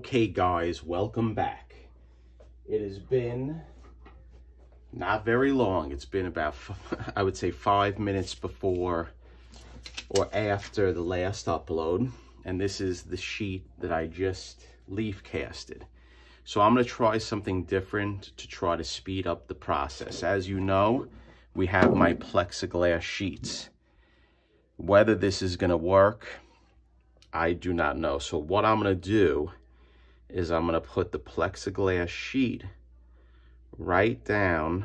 Okay guys, welcome back. It has been not very long. It's been about, I would say 5 minutes before or after the last upload. And this is the sheet that I just leaf casted. So I'm gonna try something different to try to speed up the process. As you know, we have my plexiglass sheets. Whether this is gonna work, I do not know. So what I'm gonna do is I'm gonna put the plexiglass sheet right down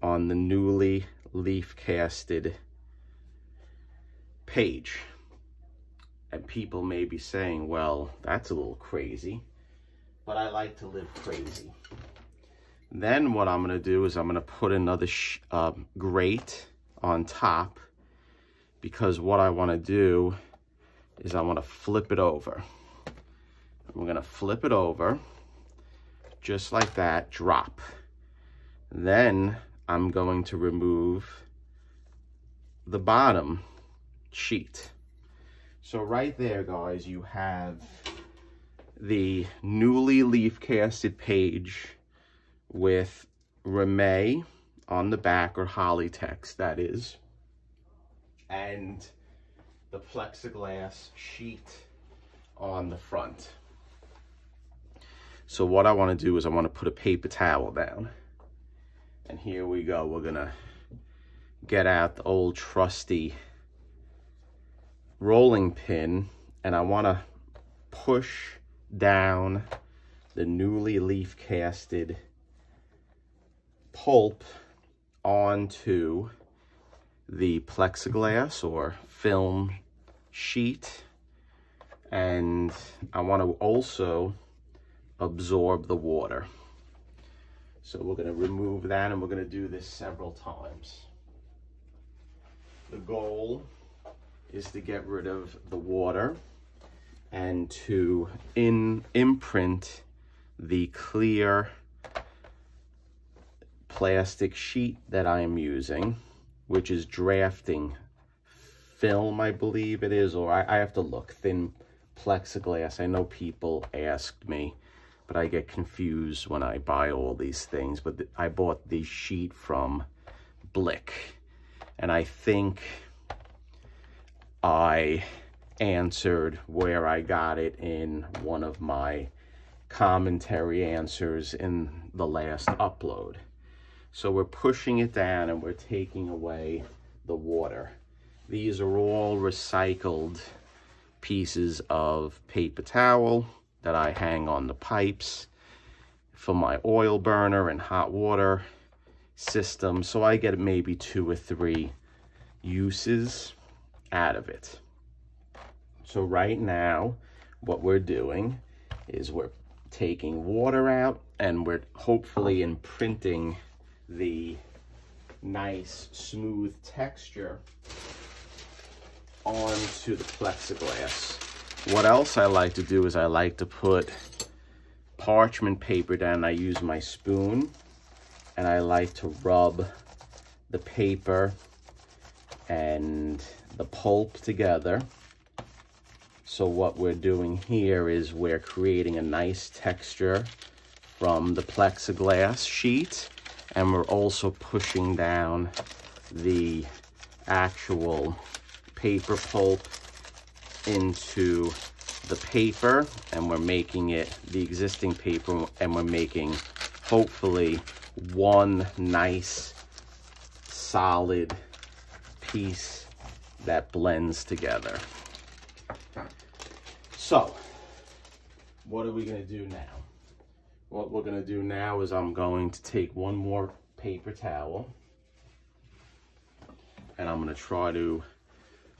on the newly leaf casted page. And people may be saying, well, that's a little crazy, but I like to live crazy. Then what I'm gonna do is I'm gonna put another grate on top, because what I wanna do is I wanna flip it over. We're gonna flip it over, just like that, drop. Then I'm going to remove the bottom sheet. So right there, guys, you have the newly leaf casted page with Ramey on the back, or Holly text, that is, and the plexiglass sheet on the front. So what I want to do is I want to put a paper towel down. And here we go. We're going to get out the old trusty rolling pin, and I want to push down the newly leaf casted pulp onto the plexiglass or film sheet. And I want to also absorb the water. So we're going to remove that, and we're going to do this several times. The goal is to get rid of the water and to imprint the clear plastic sheet that I am using, which is drafting film, I believe it is, or I have to look. Thin plexiglass. I know people asked me, but I get confused when I buy all these things. But I bought the sheet from Blick, and I think I answered where I got it in one of my commentary answers in the last upload. So we're pushing it down and we're taking away the water. These are all recycled pieces of paper towel that I hang on the pipes for my oil burner and hot water system. So I get maybe 2 or 3 uses out of it. So right now, what we're doing is we're taking water out, and we're hopefully imprinting the nice smooth texture onto the plexiglass. What else I like to do is I like to put parchment paper down. I use my spoon, and I like to rub the paper and the pulp together. So what we're doing here is we're creating a nice texture from the plexiglass sheet, and we're also pushing down the actual paper pulp into the paper, and we're making it the existing paper, and we're making hopefully one nice solid piece that blends together. So what are we going to do now? What we're going to do now is I'm going to take one more paper towel, and I'm going to try to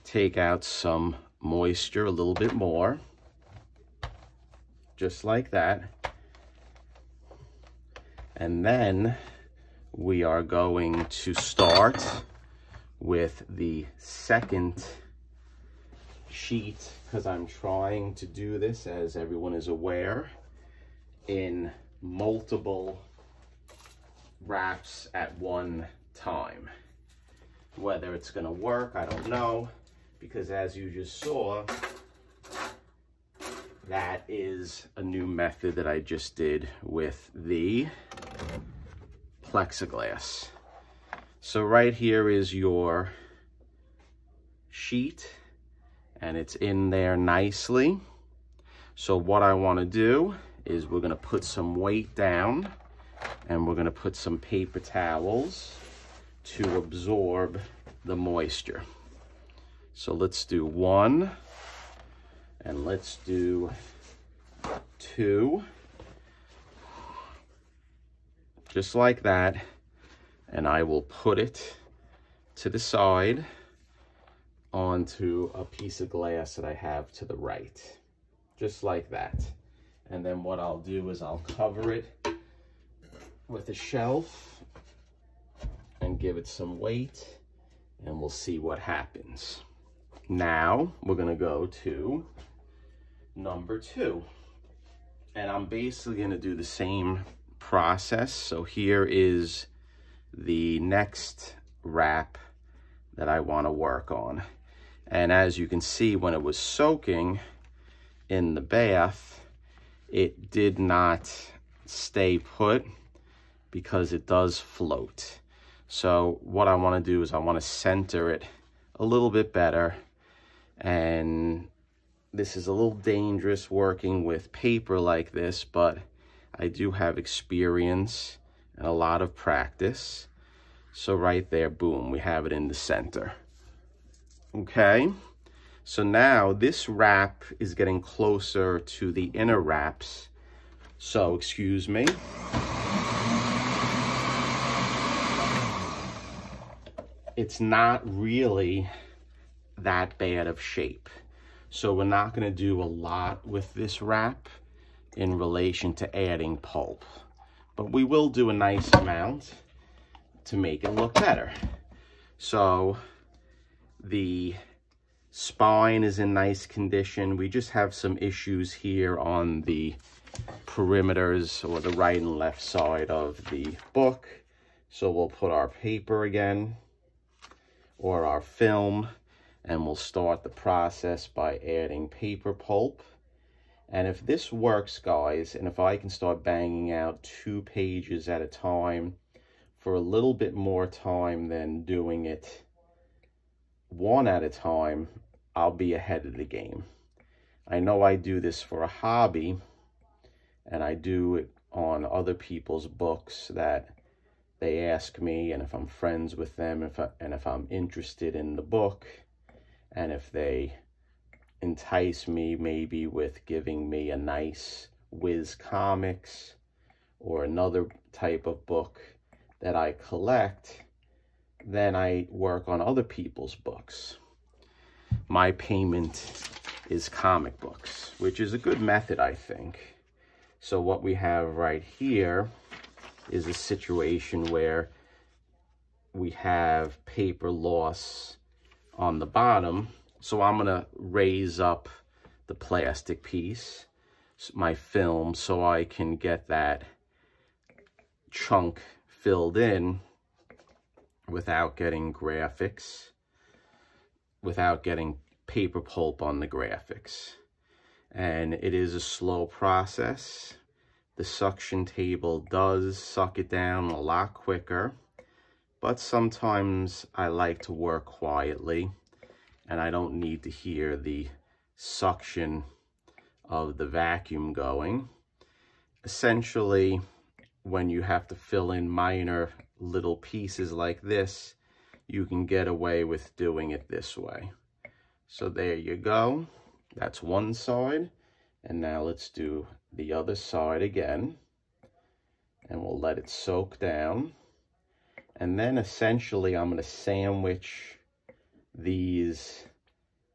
take out some moisture a little bit more, just like that. And then we are going to start with the second sheet, because I'm trying to do this, as everyone is aware, in multiple wraps at one time. Whether it's going to work, I don't know, because as you just saw, That is a new method that I just did with the plexiglass. So right here is your sheet, and it's in there nicely. So what I want to do is we're going to put some weight down, and we're going to put some paper towels to absorb the moisture. So let's do 1, and let's do 2, just like that. And I will put it to the side onto a piece of glass that I have to the right, just like that. And then what I'll do is I'll cover it with a shelf and give it some weight, and we'll see what happens. Now we're gonna go to number 2, and I'm basically gonna do the same process. So here is the next wrap that I want to work on, and as you can see, when it was soaking in the bath, it did not stay put because it does float. So what I want to do is I want to center it a little bit better, and this is a little dangerous working with paper like this, but I do have experience and a lot of practice. So right there, boom, we have it in the center. Okay, so now this wrap is getting closer to the inner wraps. So, excuse me. It's not really that bad of shape. So we're not gonna do a lot with this wrap in relation to adding pulp, but we will do a nice amount to make it look better. So the spine is in nice condition. We just have some issues here on the perimeters, or the right and left side of the book. So we'll put our paper again, or our film, and we'll start the process by adding paper pulp. And if this works, guys, and if I can start banging out 2 pages at a time for a little bit more time than doing it 1 at a time, I'll be ahead of the game. I know I do this for a hobby, and I do it on other people's books that they ask me, and if I'm friends with them, if I'm interested in the book, and if they entice me maybe with giving me a nice Whiz Comics or another type of book that I collect, then I work on other people's books. My payment is comic books, which is a good method, I think. So what we have right here is a situation where we have paper loss on the bottom. So I'm gonna raise up the plastic piece, my film, so I can get that chunk filled in without getting graphics, without getting paper pulp on the graphics. And it is a slow process. The suction table does suck it down a lot quicker, but sometimes I like to work quietly, and I don't need to hear the suction of the vacuum going. Essentially, when you have to fill in minor little pieces like this, you can get away with doing it this way. So there you go. That's one side. And now let's do the other side again. And we'll let it soak down. And then essentially I'm going to sandwich these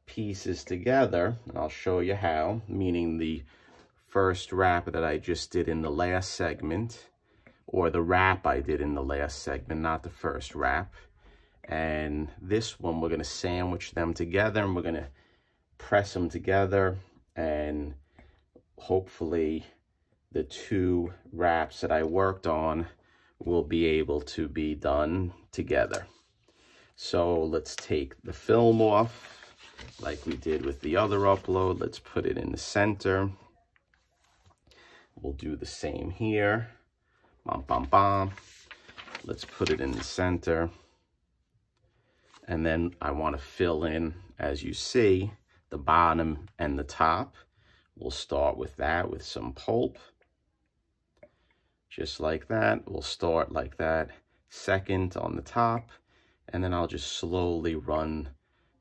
pieces together, and I'll show you how, meaning the first wrap that I just did in the last segment, or the wrap I did in the last segment, not the first wrap. And this one, we're going to sandwich them together, and we're going to press them together, and hopefully the 2 wraps that I worked on will be able to be done together. So let's take the film off like we did with the other upload. Let's put it in the center. We'll do the same here. Bum, bum, bum. Let's put it in the center. And then I want to fill in, as you see, the bottom and the top. We'll start with that, with some pulp. Just like that. We'll start like that, second on the top. And then I'll just slowly run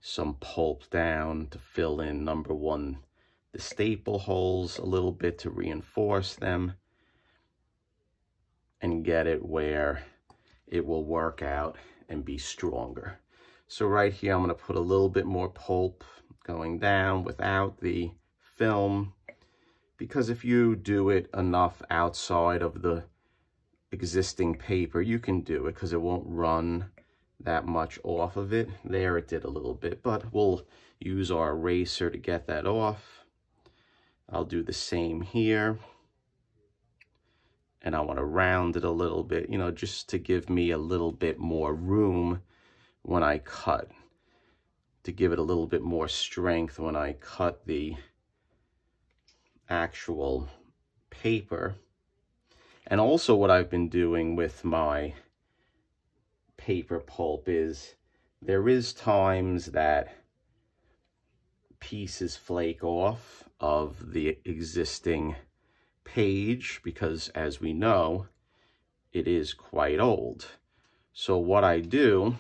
some pulp down to fill in, number one, the staple holes a little bit to reinforce them and get it where it will work out and be stronger. So right here, I'm going to put a little bit more pulp going down without the film, because if you do it enough outside of the existing paper, you can do it because it won't run that much off of it. There it did a little bit, but we'll use our eraser to get that off. I'll do the same here. And I want to round it a little bit, you know, just to give me a little bit more room when I cut, to give it a little bit more strength when I cut the actual paper. And also what I've been doing with my paper pulp is there is times that pieces flake off of the existing page because, as we know, it is quite old. So what I do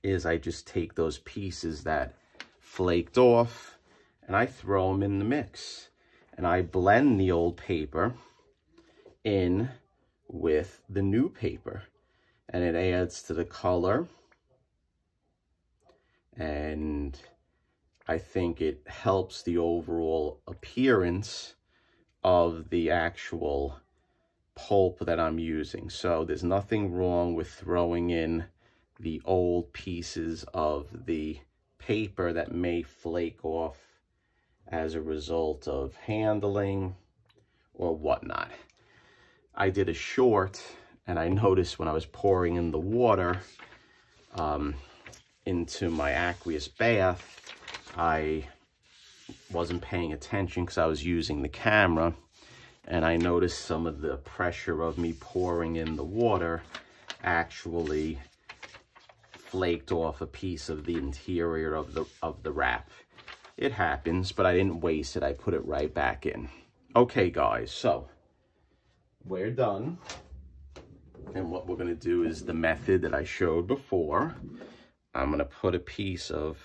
is I just take those pieces that flaked off and I throw them in the mix, and I blend the old paper in with the new paper, and it adds to the color, and I think it helps the overall appearance of the actual pulp that I'm using. So there's nothing wrong with throwing in the old pieces of the paper that may flake off as a result of handling or whatnot. I did a short, and I noticed when I was pouring in the water into my aqueous bath, I wasn't paying attention because I was using the camera, and I noticed some of the pressure of me pouring in the water actually flaked off a piece of the interior of the wrap. It happens, but I didn't waste it. I put it right back in. Okay, guys, so we're done. And what we're going to do is the method that I showed before. I'm going to put a piece of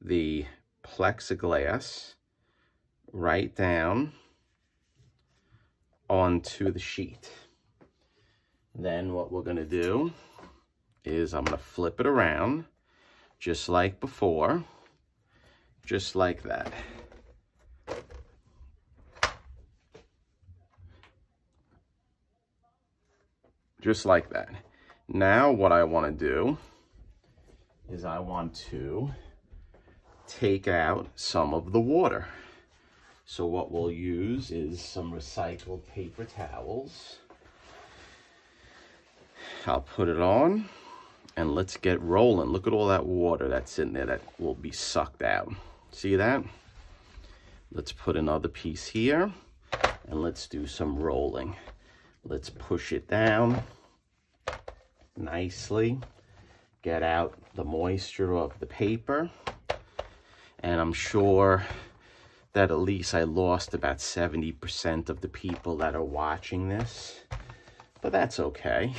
the plexiglass right down onto the sheet. Then what we're going to do is I'm going to flip it around just like before, just like that. Just like that. Now what I want to do is I want to take out some of the water. So what we'll use is some recycled paper towels. I'll put it on and let's get rolling. Look at all that water that's in there that will be sucked out. See that? Let's put another piece here and let's do some rolling. Let's push it down nicely, get out the moisture of the paper, and I'm sure that at least I lost about 70% of the people that are watching this, but that's okay.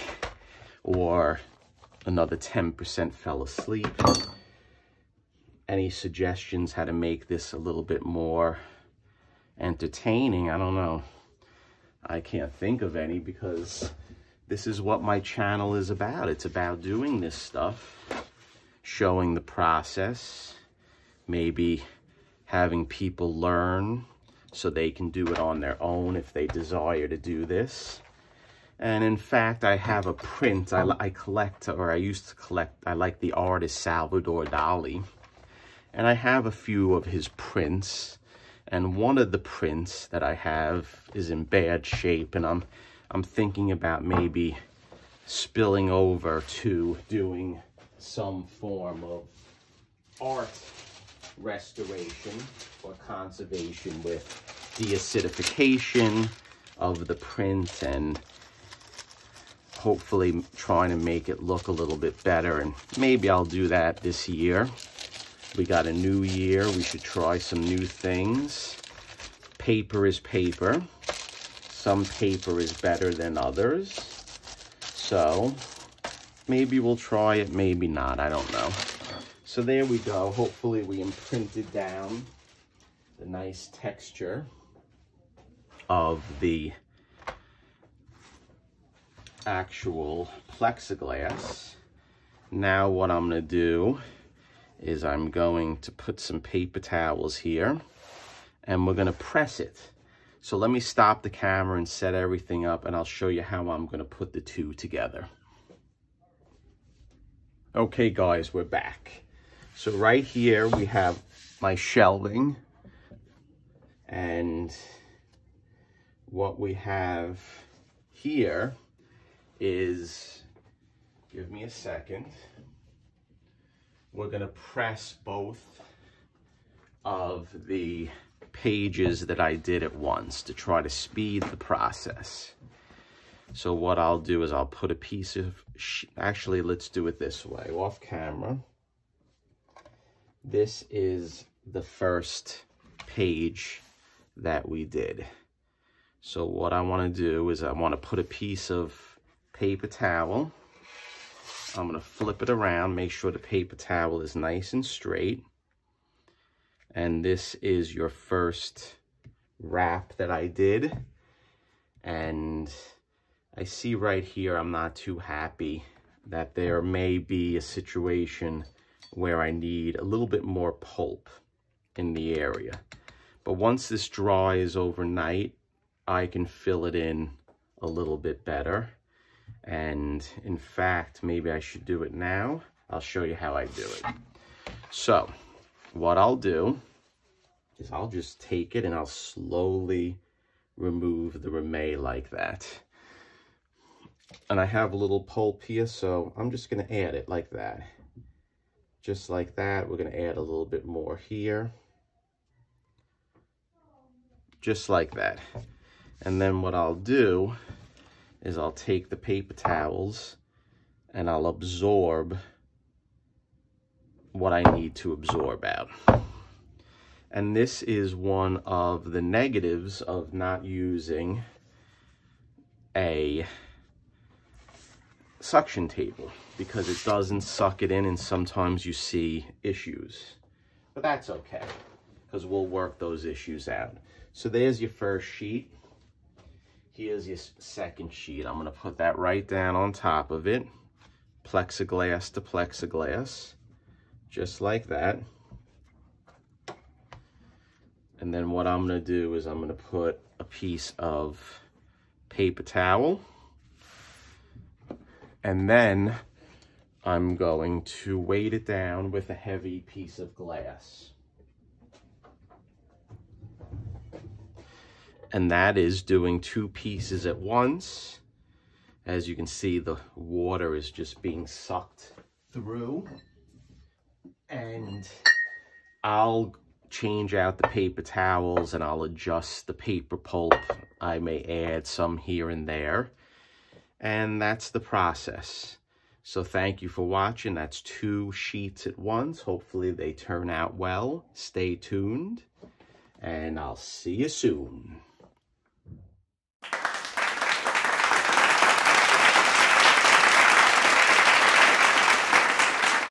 Or another 10% fell asleep. Any suggestions how to make this a little bit more entertaining? I don't know. I can't think of any because this is what my channel is about. It's about doing this stuff, showing the process, maybe having people learn so they can do it on their own if they desire to do this. And in fact, I have a print I collect, or I used to collect. I like the artist Salvador Dali, and I have a few of his prints. And one of the prints that I have is in bad shape, and I'm thinking about maybe spilling over to doing some form of art restoration or conservation with deacidification of the print and hopefully trying to make it look a little bit better. And maybe I'll do that this year. We got a new year. We should try some new things. Paper is paper. Some paper is better than others. So maybe we'll try it, maybe not. I don't know. So there we go. Hopefully we imprinted down the nice texture of the actual plexiglass. Now what I'm going to do is I'm going to put some paper towels here and we're going to press it. So let me stop the camera and set everything up and I'll show you how I'm going to put the two together. Okay guys, we're back. So right here we have my shelving, and what we have here is, give me a second, we're going to press both of the pages that I did at once to try to speed the process. So what I'll do is I'll put a piece of, actually let's do it this way, off camera. This is the first page that we did. So what I want to do is I want to put a piece of paper towel. I'm going to flip it around, make sure the paper towel is nice and straight. And this is your first wrap that I did. And I see right here, I'm not too happy that there may be a situation where I need a little bit more pulp in the area. But once this dries overnight, I can fill it in a little bit better. And in fact, maybe I should do it now. I'll show you how I do it. So what I'll do is I'll just take it and I'll slowly remove the ramie like that. And I have a little pulp here, so I'm just going to add it like that. Just like that. We're going to add a little bit more here. Just like that. And then what I'll do is I'll take the paper towels and I'll absorb what I need to absorb out. And this is one of the negatives of not using a suction table, because it doesn't suck it in and sometimes you see issues. But that's okay, because we'll work those issues out. So there's your first sheet. Here's your second sheet. I'm going to put that right down on top of it. Plexiglass to plexiglass. Just like that. And then what I'm going to do is I'm going to put a piece of paper towel. And then I'm going to weight it down with a heavy piece of glass. And that is doing two pieces at once. As you can see, the water is just being sucked through. And I'll change out the paper towels and I'll adjust the paper pulp. I may add some here and there. And that's the process. So thank you for watching. That's 2 sheets at once. Hopefully they turn out well. Stay tuned. And I'll see you soon.